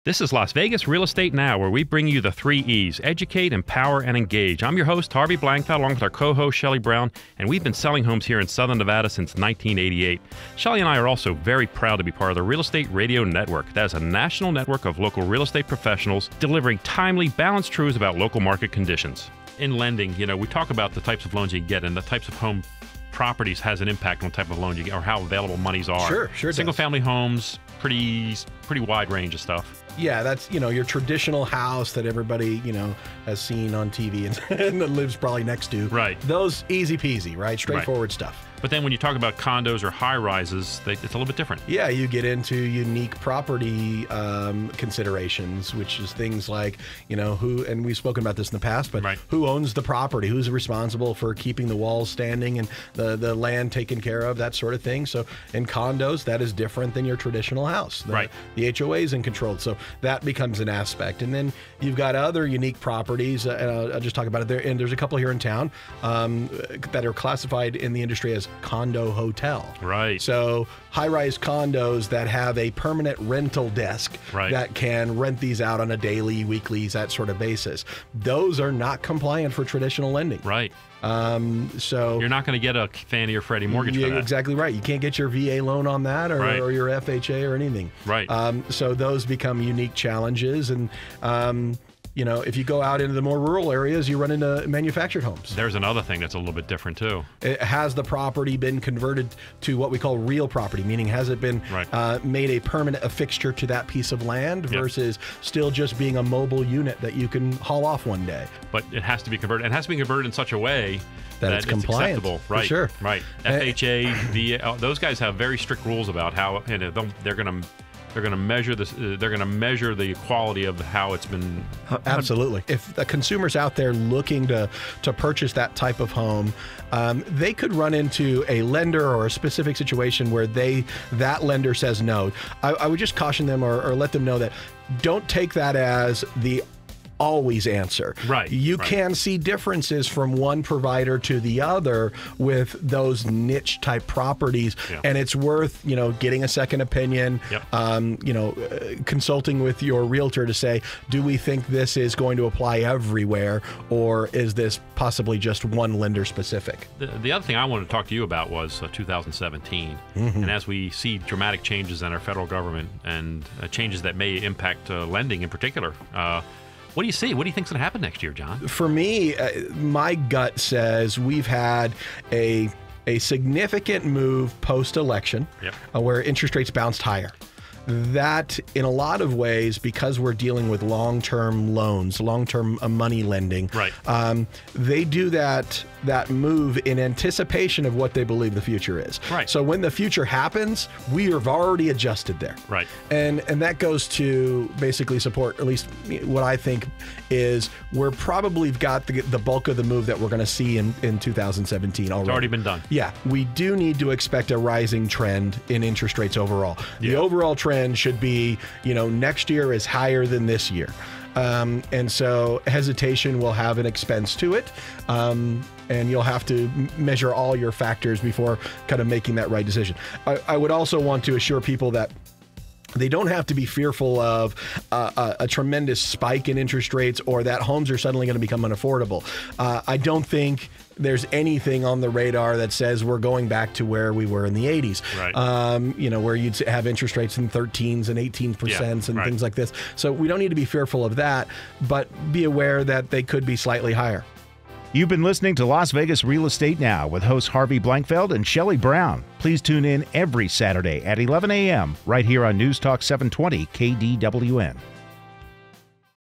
This is Las Vegas Real Estate Now, where we bring you the 3 E's: educate, empower, and engage. I'm your host, Harvey Blankfeld, along with our co-host, Shelley Brown, and we've been selling homes here in Southern Nevada since 1988. Shelley and I are also very proud to be part of the Real Estate Radio Network. That is a national network of local real estate professionals delivering timely, balanced truths about local market conditions. In lending, we talk about the types of loans you get, and the types of home properties has an impact on the type of loan you get or how available monies are. Sure. Single-family homes, pretty wide range of stuff. Yeah, that's, your traditional house that everybody, has seen on TV and that lives probably next to. Right. Those easy peasy, right? Straightforward stuff. But then when you talk about condos or high-rises, it's a little bit different. Yeah, you get into unique property considerations, which is things like, who, and we've spoken about this in the past, but who owns the property? Who's responsible for keeping the walls standing and the land taken care of, that sort of thing. So in condos, that is different than your traditional house. The HOA is in control, so that becomes an aspect. And then you've got other unique properties, I'll just talk about it there, and there's a couple here in town that are classified in the industry as condo hotel. Right. So high-rise condos that have a permanent rental desk that can rent these out on a daily, weekly, that sort of basis. Those are not compliant for traditional lending. Right. So you're not going to get a Fannie or Freddie mortgage for that. Exactly right. You can't get your VA loan on that or your FHA or anything. Right. So those become unique challenges. And if you go out into the more rural areas, you run into manufactured homes. There's another thing that's a little bit different too. Has the property been converted to what we call real property, meaning has it been made a permanent fixture to that piece of land versus still just being a mobile unit that you can haul off one day? But it has to be converted. It has to be converted in such a way that it's compliant. Acceptable. Right. For sure. Right. FHA, VA, those guys have very strict rules about how they're going to measure this. They're going to measure the quality of how it's been. Absolutely. If the consumer's out there looking to purchase that type of home, they could run into a lender or a specific situation where that lender says no. I would just caution them or let them know that don't take that as the always answer. Right. You can see differences from one provider to the other with those niche type properties, and it's worth getting a second opinion. Consulting with your realtor to say, do we think this is going to apply everywhere, or is this possibly just one lender specific? The other thing I wanted to talk to you about was 2017, and as we see dramatic changes in our federal government and changes that may impact lending in particular. What do you see? What do you think's going to happen next year, John? For me, my gut says we've had a significant move post-election where interest rates bounced higher. That, in a lot of ways, because we're dealing with long-term loans, long-term money lending, they do that move in anticipation of what they believe the future is. So when the future happens, we have already adjusted there. And that goes to basically support, at least what I think is we're probably got the bulk of the move that we're going to see in 2017 already. It's already been done. Yeah, we do need to expect a rising trend in interest rates overall. The overall trend should be, next year is higher than this year. And so hesitation will have an expense to it. And you'll have to measure all your factors before kind of making that right decision. I would also want to assure people that they don't have to be fearful of a tremendous spike in interest rates or that homes are suddenly going to become unaffordable. I don't think there's anything on the radar that says we're going back to where we were in the 80s, where you'd have interest rates in 13s and 18% and things like this. So we don't need to be fearful of that, but be aware that they could be slightly higher. You've been listening to Las Vegas Real Estate Now with hosts Harvey Blankfeld and Shelley Brown. Please tune in every Saturday at 11 a.m. right here on News Talk 720 KDWN.